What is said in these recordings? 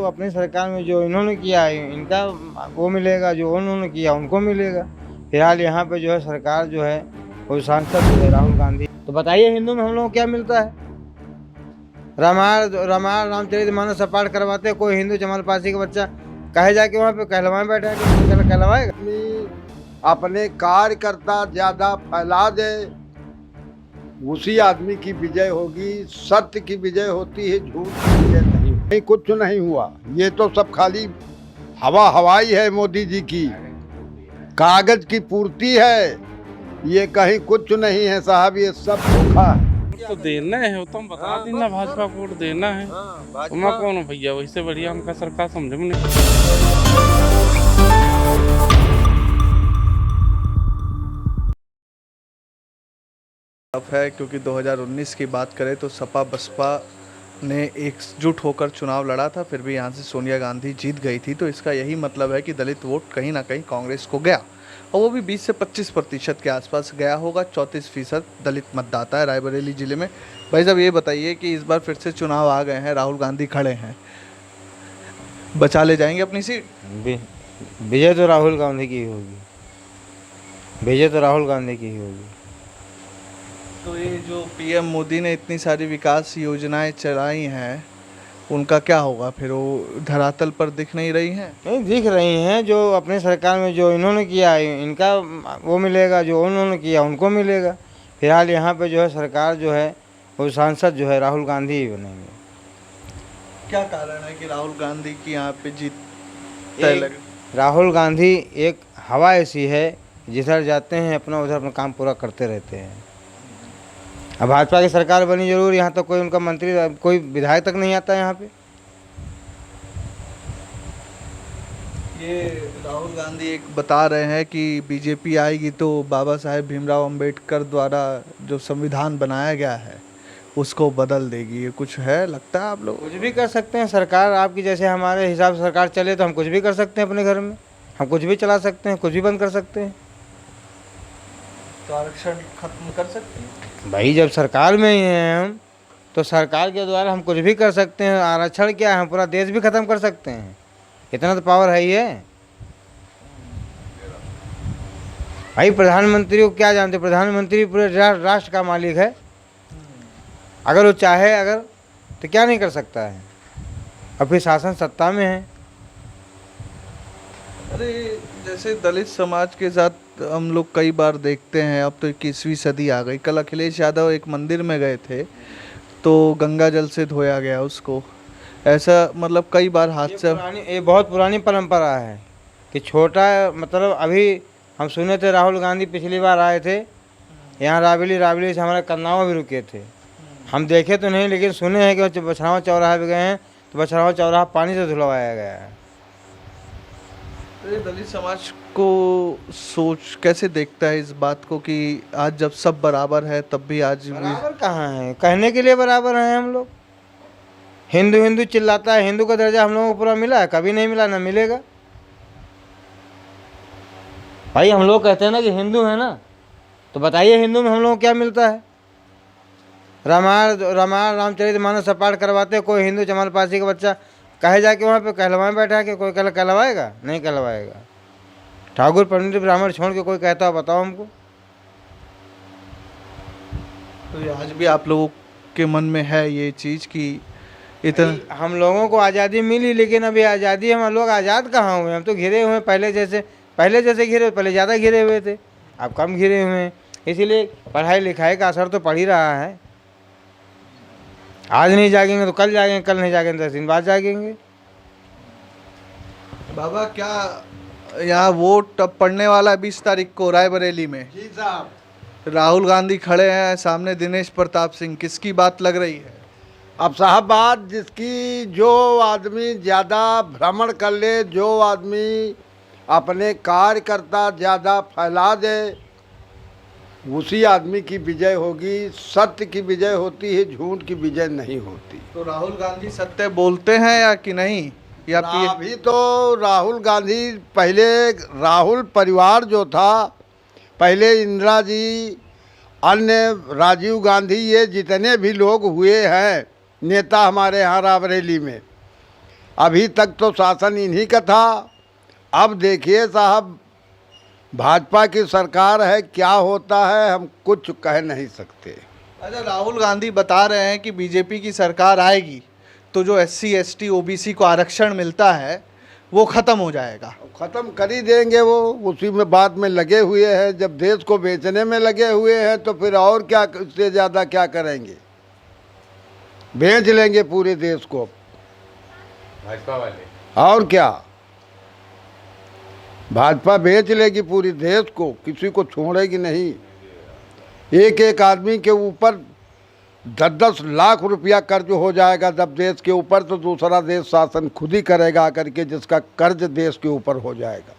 अपनी सरकार में जो इन्होंने किया है इनका वो मिलेगा, जो उन्होंने किया उनको मिलेगा। फिलहाल यहाँ पे जो है सरकार जो है वो सांसद जो है राहुल गांधी। तो बताइए हिंदू में हम लोगों को क्या मिलता है? रामायण रामचरितमानस सब पाठ करवाते हैं। कोई हिंदू जमाल पासी का बच्चा कहे जाके वहाँ पे कहलवाएं बैठा है कि कहलवाएगा। अपने कार्यकर्ता ज्यादा फैला दे, उसी आदमी की विजय होगी। सत्य की विजय होती है, झूठ की विजय नहीं। कुछ नहीं हुआ, ये तो सब खाली हवाई है मोदी जी की, कागज की पूर्ति है। ये कहीं कुछ नहीं है साहब, ये सब धोखा है। तो देना है तो हम बता देना, भाजपा को वोट देना है। तो मैं कौन हूँ भैया, वैसे बढ़िया हमका सरकार समझे में है, क्योंकि 2019 की बात करें तो सपा बसपा ने एकजुट होकर चुनाव लड़ा था, फिर भी यहाँ से सोनिया गांधी जीत गई थी। तो इसका यही मतलब है कि दलित वोट कहीं ना कहीं कांग्रेस को गया, और वो भी 20 से 25% के आसपास गया होगा। 34% दलित मतदाता है रायबरेली जिले में। भाई साहब ये बताइए कि इस बार फिर से चुनाव आ गए हैं, राहुल गांधी खड़े हैं, बचा ले जाएंगे अपनी सीट? विजय तो राहुल गांधी की ही होगी, विजय तो राहुल गांधी की ही होगी। तो ये जो पीएम मोदी ने इतनी सारी विकास योजनाएं चलाई हैं, उनका क्या होगा फिर? वो धरातल पर दिख नहीं रही हैं? नहीं दिख रही हैं। जो अपनी सरकार में जो इन्होंने किया है इनका वो मिलेगा, जो उन्होंने किया उनको मिलेगा। फिलहाल यहाँ पे जो है सरकार जो है वो सांसद जो है राहुल गांधी ही बनेंगे। क्या कारण है कि राहुल गांधी की यहाँ पे जीत तय लगे? राहुल गांधी एक हवा ऐसी है, जिधर जाते हैं अपना उधर अपना काम पूरा करते रहते हैं। अब भाजपा की सरकार बनी जरूर, यहाँ तो कोई उनका मंत्री कोई विधायक तक नहीं आता यहाँ पे। ये राहुल गांधी एक बता रहे हैं कि बीजेपी आएगी तो बाबा साहेब भीमराव अंबेडकर द्वारा जो संविधान बनाया गया है उसको बदल देगी। ये कुछ है, लगता है आप लोग? कुछ भी कर सकते हैं सरकार आपकी, जैसे हमारे हिसाब से सरकार चले तो हम कुछ भी कर सकते हैं अपने घर में, हम कुछ भी चला सकते हैं, कुछ भी बंद कर सकते हैं। तो आरक्षण खत्म कर सकते हैं भाई, जब सरकार में ही हैं हम तो सरकार के द्वारा हम कुछ भी कर सकते हैं। आरक्षण क्या है, हम पूरा देश भी खत्म कर सकते हैं, इतना तो पावर है ही है। भाई प्रधानमंत्री को क्या जानते, प्रधानमंत्री पूरे राष्ट्र का मालिक है। अगर वो चाहे अगर तो क्या नहीं कर सकता है, और फिर शासन सत्ता में है। अरे जैसे दलित समाज के साथ हम लोग कई बार देखते हैं, अब तो 21वीं सदी आ गई। कल अखिलेश यादव एक मंदिर में गए थे तो गंगा जल से धोया गया उसको। ऐसा मतलब कई बार हादसा। ये बहुत पुरानी परंपरा है कि छोटा मतलब अभी हम सुने थे राहुल गांधी पिछली बार आए थे यहाँ राबेली से हमारे कन्नावा भी रुके थे। हम देखे तो नहीं, लेकिन सुने हैं कि बछरावा चौराहा पे गए हैं तो बछरावा चौराहा पानी से धुलवाया गया है। दलित समाज को सोच कैसे देखता है इस बात को कि आज जब सब बराबर है तब भी आज बराबर कहाँ है? कहने के लिए बराबर हैं हम लोग। हिंदू हिंदू चिल्लाता है, हिंदू का दर्जा हम लोगों को पूरा मिला है? कभी नहीं मिला, ना मिलेगा। भाई हम लोग कहते हैं ना कि हिंदू है ना, तो बताइए हिंदू में हम लोगों को क्या मिलता है? रामायण रामचरितमानस सब पाठ करवाते हैं। कोई हिंदू जमाल पासी का बच्चा कहे जाके वहाँ पे कहलवाएं बैठा है कि कोई कहलवाएगा? नहीं कहलवाएगा। ठाकुर पंडित ब्राह्मण छोड़ के कोई कहता हो बताओ हमको। तो ये आज भी आप लोगों के मन में है ये चीज़ कि इतना हम लोगों को आज़ादी मिली, लेकिन अभी आज़ादी हम लोग आज़ाद कहाँ हुए? हम तो घिरे हुए हैं पहले जैसे घिरे, पहले ज़्यादा घिरे हुए थे, अब कम घिरे हुए हैं। इसीलिए पढ़ाई लिखाई का असर तो पड़ ही रहा है। आज नहीं जागेंगे तो कल जागेंगे, कल नहीं जागेंगे तो 10 दिन बाद जागेंगे। बाबा क्या यहाँ वोट अब पड़ने वाला है 20 तारीख को रायबरेली में? जी साहब। राहुल गांधी खड़े हैं, सामने दिनेश प्रताप सिंह। किसकी बात लग रही है? अब साहब बात जिसकी, जो आदमी ज़्यादा भ्रमण कर ले, जो आदमी अपने कार्यकर्ता ज़्यादा फैला दे, उसी आदमी की विजय होगी। सत्य की विजय होती है, झूठ की विजय नहीं होती। तो राहुल गांधी सत्य बोलते हैं या कि नहीं? या अभी तो राहुल गांधी, पहले राहुल परिवार जो था, पहले इंदिरा जी, अन्य राजीव गांधी, ये जितने भी लोग हुए हैं नेता हमारे यहाँ रायबरेली में, अभी तक तो शासन इन्हीं का था। अब देखिए साहब, भाजपा की सरकार है, क्या होता है हम कुछ कह नहीं सकते। अच्छा, राहुल गांधी बता रहे हैं कि बीजेपी की सरकार आएगी तो जो SC ST OBC को आरक्षण मिलता है वो ख़त्म हो जाएगा। ख़त्म कर ही देंगे वो, उसी में बात में लगे हुए हैं। जब देश को बेचने में लगे हुए हैं तो फिर और क्या, इससे ज़्यादा क्या करेंगे? बेच लेंगे पूरे देश को भाजपा वाले, और क्या। भाजपा बेच लेगी पूरे देश को, किसी को छोड़ेगी नहीं। एक एक आदमी के ऊपर 10-10 लाख रुपया कर्ज हो जाएगा जब देश के ऊपर, तो दूसरा देश शासन खुद ही करेगा करके, जिसका कर्ज देश के ऊपर हो जाएगा।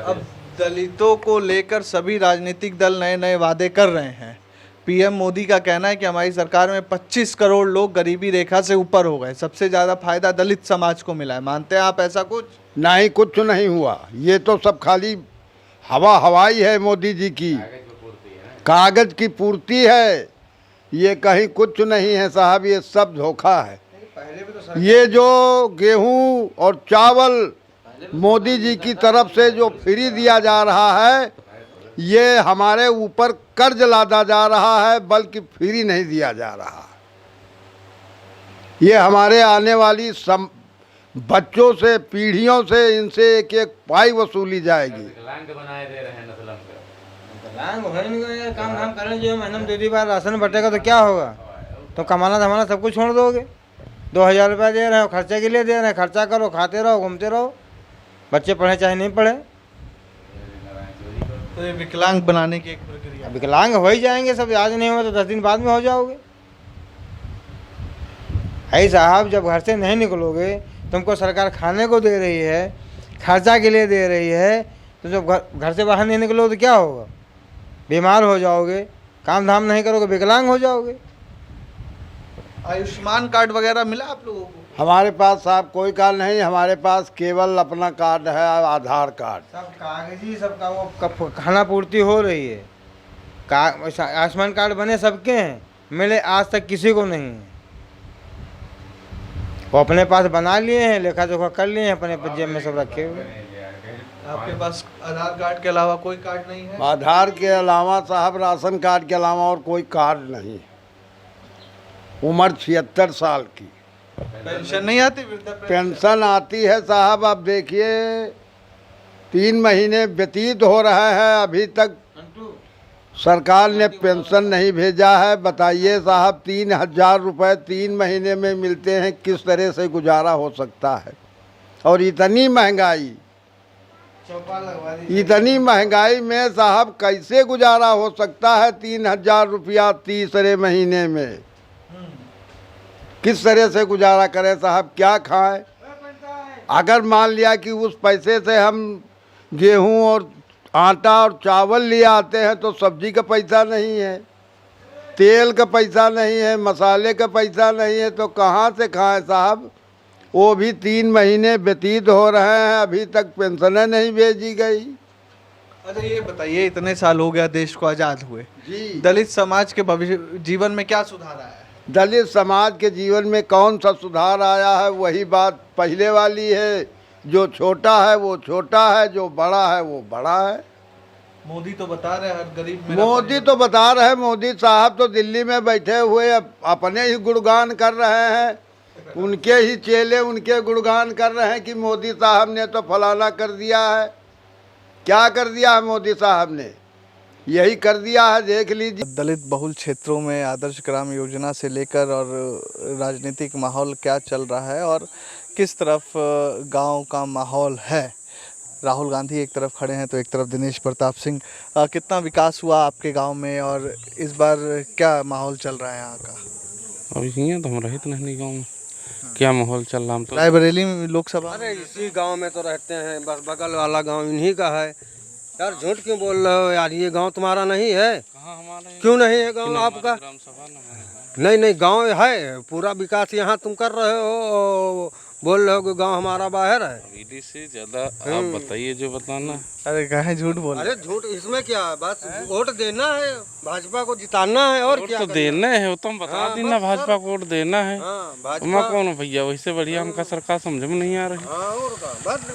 अब दलितों को लेकर सभी राजनीतिक दल नए नए वादे कर रहे हैं। PM मोदी का कहना है कि हमारी सरकार में 25 करोड़ लोग गरीबी रेखा से ऊपर हो गए, सबसे ज़्यादा फायदा दलित समाज को मिला है। मानते हैं आप ऐसा कुछ? नहीं, कुछ नहीं हुआ। ये तो सब खाली हवाई है मोदी जी की, कागज की पूर्ति है। ये कहीं कुछ नहीं है साहब, ये सब धोखा है। ये जो गेहूं और चावल मोदी जी की तरफ से जो फ्री दिया जा रहा है, ये हमारे ऊपर कर्ज लादा जा रहा है, बल्कि फ्री नहीं दिया जा रहा। ये हमारे आने वाली बच्चों से, पीढ़ियों से, इनसे एक एक पाई वसूली जाएगी। बनाए दे रहे हैं नस्ल काम धाम करें, जो महीने में 2 बार राशन बटेगा तो क्या होगा? तो कमाना धमाना सब कुछ छोड़ दोगे। 2000 रुपया दे रहे हो, खर्चे के लिए दे रहे हैं, खर्चा करो, खाते रहो, घूमते रहो, बच्चे पढ़े चाहे नहीं पढ़े। तो ये विकलांग बनाने की एक प्रक्रिया। विकलांग हो ही जाएंगे सब, आज नहीं हुआ तो 10 दिन बाद में हो जाओगे। है साहब, जब घर से नहीं निकलोगे, तुमको सरकार खाने को दे रही है, खर्चा के लिए दे रही है, तो जब घर से बाहर नहीं निकलोगे तो क्या होगा? बीमार हो जाओगे, काम धाम नहीं करोगे, विकलांग हो जाओगे। आयुष्मान कार्ड वगैरह मिला आप लोगों को? हमारे पास साहब कोई कार्ड नहीं, हमारे पास केवल अपना कार्ड है, आधार कार्ड। सब कागजी, सबका वो खाना पूर्ति हो रही है। आयुष्मान कार्ड बने सबके हैं, मिले आज तक किसी को नहीं है। वो अपने पास बना लिए हैं, लेखा जोखा कर लिए हैं, अपने जेब में सब रखे हुए। आपके पास आधार कार्ड के अलावा कोई कार्ड नहीं है? आधार के अलावा साहब, राशन कार्ड के अलावा और कोई कार्ड नहीं। उम्र 76 साल की। पेंशन नहीं आती? पेंशन आती है साहब। अब देखिए 3 महीने व्यतीत हो रहे हैं, अभी तक सरकार ने पेंशन नहीं भेजा है। बताइए साहब, 3000 रुपये 3 महीने में मिलते हैं, किस तरह से गुजारा हो सकता है? और इतनी महंगाई में साहब कैसे गुजारा हो सकता है? 3000 रुपया तीसरे महीने में किस तरह से गुजारा करें साहब? क्या खाएं? अगर मान लिया कि उस पैसे से हम गेहूं और आटा और चावल ले आते हैं, तो सब्जी का पैसा नहीं है, तेल का पैसा नहीं है, मसाले का पैसा नहीं है, तो कहाँ से खाएं साहब? वो भी 3 महीने व्यतीत हो रहे हैं, अभी तक पेंशनें नहीं भेजी गई। अच्छा, ये बताइए, इतने साल हो गया देश को आज़ाद हुए जी, दलित समाज के जीवन में क्या सुधार आया है? दलित समाज के जीवन में कौन सा सुधार आया है? वही बात पहले वाली है, जो छोटा है वो छोटा है, जो बड़ा है वो बड़ा है। मोदी तो बता रहे हैं हर गरीब मोदी तो बता रहे हैं, मोदी साहब तो दिल्ली में बैठे हुए अपने ही गुणगान कर रहे हैं, उनके ही चेले उनके गुणगान कर रहे हैं कि मोदी साहब ने तो फलाना कर दिया है। क्या कर दिया है मोदी साहब ने? यही कर दिया है, देख लीजिए। दलित बहुल क्षेत्रों में आदर्श ग्राम योजना से लेकर और राजनीतिक माहौल क्या चल रहा है और किस तरफ गांव का माहौल है। राहुल गांधी एक तरफ खड़े हैं तो एक तरफ दिनेश प्रताप सिंह। कितना विकास हुआ आपके गांव में और इस बार क्या माहौल चल रहा है यहाँ का? अभी यहाँ तो हम रहित नहीं गाँव में, क्या माहौल चल रहा? हम तो रायबरेली में लोकसभा। अरे इसी गांव में तो रहते हैं, बस बगल वाला गांव इन्हीं का है। यार झूठ क्यों बोल रहे हो यार? ये गांव तुम्हारा नहीं है? कहाँ हमारा? क्यों नहीं है गांव आपका? नहीं नहीं, गांव है, पूरा विकास यहाँ तुम कर रहे हो, बोल रहे हो कि गांव हमारा बाहर है। वीडी से ज्यादा आप बताइए जो बताना। अरे कहे झूठ बोल। अरे झूठ इसमें क्या है, बस वोट देना है, भाजपा को जिताना है और क्या तो देना है, वो तो हम बता देना, भाजपा को वोट देना है। मैं कौन भैया, वैसे बढ़िया हमका सरकार समझ में नहीं आ रही। और बस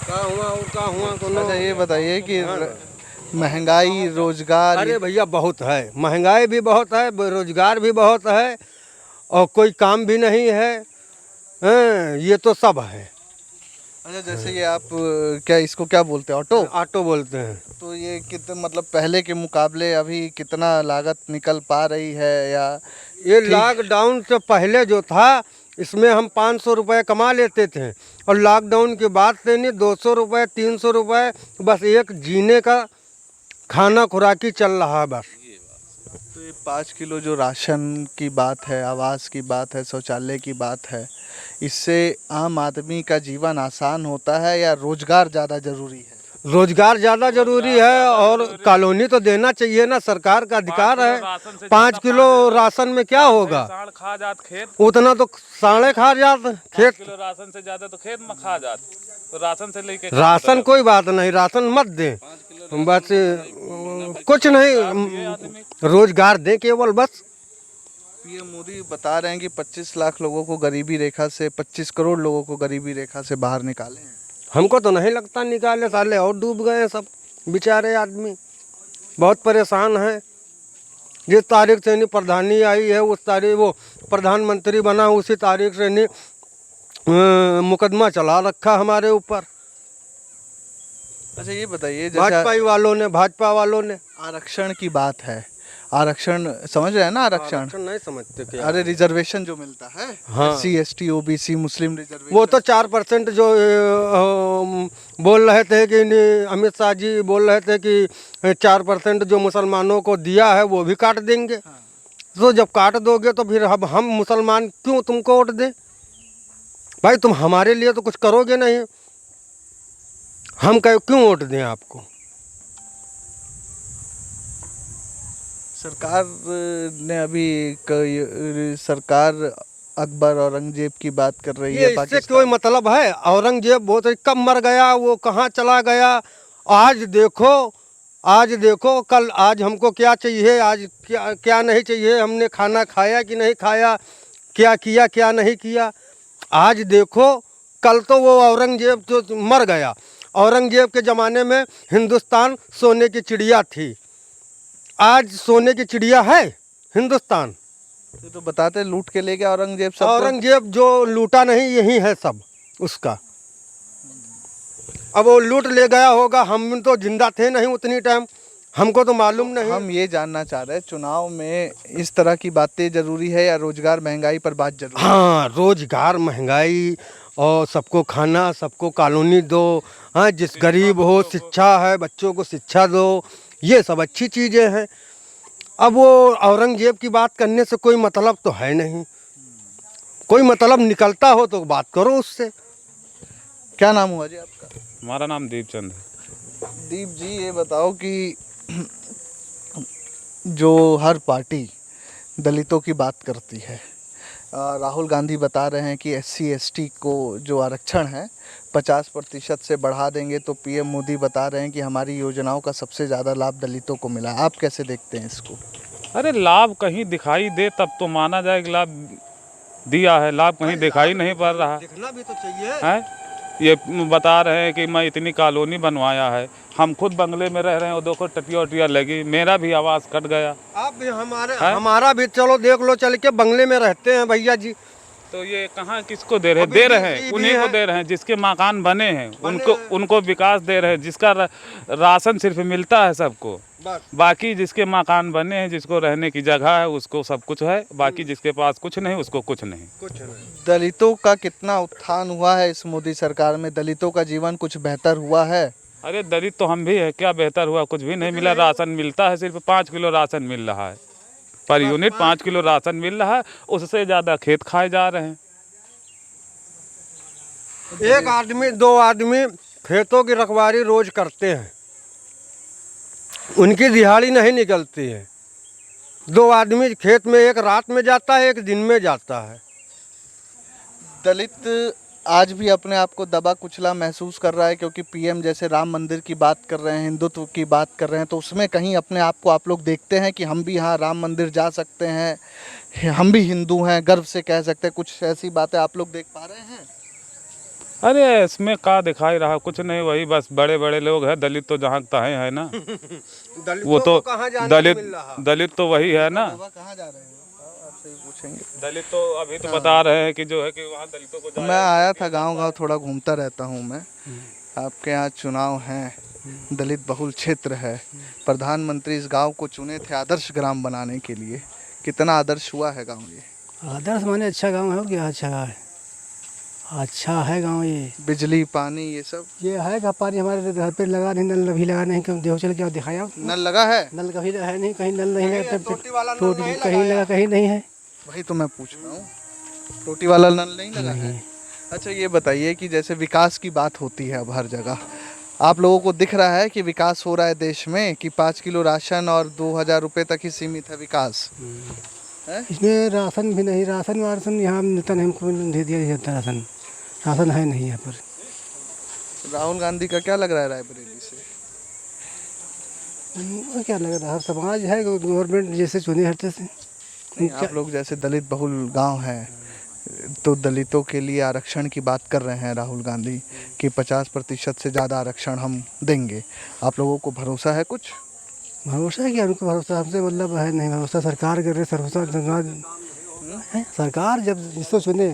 क्या हुआ और क्या हुआ। अच्छा ये बताइए कि महंगाई, रोजगार। अरे भैया बहुत है, महंगाई भी बहुत है, बेरोजगार भी बहुत है, और कोई काम भी नहीं है। ये तो सब है। अच्छा जैसे ये आप क्या इसको क्या बोलते हैं, ऑटो? ऑटो बोलते हैं। तो ये कितने मतलब पहले के मुकाबले अभी कितना लागत निकल पा रही है, या ये लॉकडाउन से पहले जो था इसमें हम 500 रुपये कमा लेते थे, और लॉकडाउन के बाद से नहीं 200 रुपये 300 रुपये, बस एक जीने का खाना खुराकी चल रहा है बस। तो ये 5 किलो जो राशन की बात है, आवास की बात है, शौचालय की बात है, इससे आम आदमी का जीवन आसान होता है या रोजगार ज़्यादा जरूरी है? रोजगार ज़्यादा जरूरी है, और कॉलोनी तो देना चाहिए ना, सरकार का अधिकार है। 5 किलो राशन में क्या होगा, खा जात खेत, उतना तो साढ़े खा जात खेत। किलो राशन से ज्यादा तो खेत में खा जात, तो राशन से लेके राशन कोई बात नहीं, राशन मत दे, बस कुछ नहीं, रोजगार दे केवल बस। पीएम मोदी बता रहे हैं कि 25 लाख लोगों को गरीबी रेखा से, 25 करोड़ लोगों को गरीबी रेखा से बाहर निकाले हैं। हमको तो नहीं लगता निकाले, साले और डूब गए हैं सब बेचारे आदमी, बहुत परेशान हैं। जिस तारीख से नहीं प्रधानी आई है उस तारीख वो प्रधानमंत्री बना, उसी तारीख से नहीं मुकदमा चला रखा हमारे ऊपर। अच्छा ये बताइए, भाजपा वालों ने आरक्षण की बात है, आरक्षण समझ रहे हैं ना? आरक्षण नहीं समझते क्या? अरे रिजर्वेशन जो मिलता है, हाँ। SC ST OBC मुस्लिम रिजर्वेशन, वो तो 4% जो बोल रहे थे कि अमित शाह जी बोल रहे थे कि 4% जो मुसलमानों को दिया है वो भी काट देंगे। तो जब काट दोगे तो फिर अब हम मुसलमान क्यों तुमको वोट दें भाई? तुम हमारे लिए तो कुछ करोगे नहीं, हम क्यों वोट दें आपको? सरकार ने अभी सरकार अकबर औरंगजेब की बात कर रही है। इससे कोई मतलब है? औरंगजेब बहुत कब मर गया, वो कहाँ चला गया? आज देखो कल, आज हमको क्या चाहिए, आज क्या नहीं चाहिए, हमने खाना खाया कि नहीं खाया, क्या किया क्या नहीं किया, आज देखो। कल तो वो औरंगजेब जो मर गया, औरंगजेब के ज़माने में हिंदुस्तान सोने की चिड़िया थी, आज सोने की चिड़िया है हिंदुस्तान? तो बताते लूट के ले गया औरंगजेब सब। औरंगजेब जो लूटा नहीं, यही है सब उसका। अब वो लूट ले गया होगा, हम तो जिंदा थे नहीं उतनी टाइम, हमको तो मालूम नहीं। हम ये जानना चाह रहे हैं, चुनाव में इस तरह की बातें जरूरी है या रोजगार महंगाई पर बात जरूरी है? हाँ, रोजगार महंगाई और सबको खाना, सबको कॉलोनी दो, हाँ, जिस गरीब हो शिक्षा है, बच्चों को शिक्षा दो, ये सब अच्छी चीज़ें हैं। अब वो औरंगजेब की बात करने से कोई मतलब तो है नहीं, कोई मतलब निकलता हो तो बात करो उससे। क्या नाम हुआ जी आपका? हमारा नाम दीपचंद है। दीप जी ये बताओ कि जो हर पार्टी दलितों की बात करती है, राहुल गांधी बता रहे हैं कि SC ST को जो आरक्षण है 50% से बढ़ा देंगे, तो PM मोदी बता रहे हैं कि हमारी योजनाओं का सबसे ज़्यादा लाभ दलितों को मिला। आप कैसे देखते हैं इसको? अरे लाभ कहीं दिखाई दे तब तो माना जाए कि लाभ दिया है, लाभ कहीं दिखाई नहीं पड़ रहा दिखना भी तो चाहिए है। ये बता रहे हैं कि मैं इतनी कॉलोनी बनवाया है, हम खुद बंगले में रह रहे हैं, वो देखो टटिया वटिया लगी, मेरा भी आवास कट गया। आप भी हमारा भी चलो देख लो, चल के बंगले में रहते हैं भैया जी। तो ये कहाँ किसको दे रहे हैं? दे रहे हैं उन्हीं को दे रहे हैं जिसके मकान बने हैं, उनको विकास दे रहे हैं, जिसका राशन सिर्फ मिलता है सबको, बाकी जिसके मकान बने हैं, जिसको रहने की जगह है, उसको सब कुछ है, बाकी जिसके पास कुछ नहीं उसको कुछ नहीं। दलितों का कितना उत्थान हुआ है इस मोदी सरकार में? दलितों का जीवन कुछ बेहतर हुआ है? अरे दलित तो हम भी है, क्या बेहतर हुआ? कुछ भी नहीं मिला। राशन मिलता है, सिर्फ 5 किलो राशन मिल रहा है पर यूनिट, 5 किलो राशन मिल रहा है, उससे ज़्यादा खेत खाए जा रहे हैं। एक आदमी 2 आदमी खेतों की रखवाली रोज करते हैं, उनकी दिहाड़ी नहीं निकलती है, 2 आदमी खेत में एक रात में जाता है, एक दिन में जाता है। दलित आज भी अपने आप को दबा कुचला महसूस कर रहा है, क्योंकि पीएम जैसे राम मंदिर की बात कर रहे हैं, हिंदुत्व की बात कर रहे हैं, तो उसमें कहीं अपने आप को आप लोग देखते हैं कि हम भी यहाँ राम मंदिर जा सकते हैं, हम भी हिंदू हैं, गर्व से कह सकते हैं? कुछ ऐसी बातें आप लोग देख पा रहे हैं? अरे इसमें का दिखाई रहा, कुछ नहीं, वही बस बड़े बड़े लोग हैं। दलित तो जहाँ तक है ना। वो तो दलित तो वही है ना। कहाँ जा रहे हैं आपसे भी पूछेंगे। दलित तो अभी तो बता रहे हैं कि जो है कि वहाँ दलितों को मैं आया था गांव थोड़ा घूमता रहता हूं मैं। आपके यहाँ चुनाव हैं, दलित बहुल क्षेत्र है, प्रधानमंत्री इस गांव को चुने थे आदर्श ग्राम बनाने के लिए। कितना आदर्श हुआ है गांव ये? आदर्श माने अच्छा गांव है और क्या अच्छा है, अच्छा है गांव ये। बिजली पानी ये सब ये है का पानी हमारे घर पे लगा नहीं, नल भी लगा नहीं, क्यों देखो चल क्या दिखाया नल लगा है? नल कभी है नहीं, कहीं नल नहीं लगा, टोटी वाला नल टोटी नहीं कहीं लगा कहीं नहीं है। वही तो मैं पूछ रहा हूँ, टोटी वाला नल नहीं लगा है? अच्छा ये बताइए कि जैसे विकास की बात होती है अब हर जगह, आप लोगों को दिख रहा है कि विकास हो रहा है देश में, कि 5 किलो राशन और 2000 रुपये तक ही सीमित है विकास? इसमें राशन भी नहीं, राशन वाशन यहाँ मिलता नहीं, हमको दे दिया जाता राशन, राशन है नहीं यहाँ पर। राहुल गांधी का क्या लग रहा है रायबरेली से? और क्या लग रहा है, समाज है गवर्नमेंट जैसे चुने हटते से। नहीं, आप लोग जैसे दलित बहुल गांव है, तो दलितों के लिए आरक्षण की बात कर रहे हैं राहुल गांधी कि 50% से ज़्यादा आरक्षण हम देंगे। आप लोगों को भरोसा है कुछ? भरोसा है कि हमको भरोसा, हमसे मतलब है नहीं भरोसा। सरकार कर रही, भरोसा सरकार जब जिसको चुने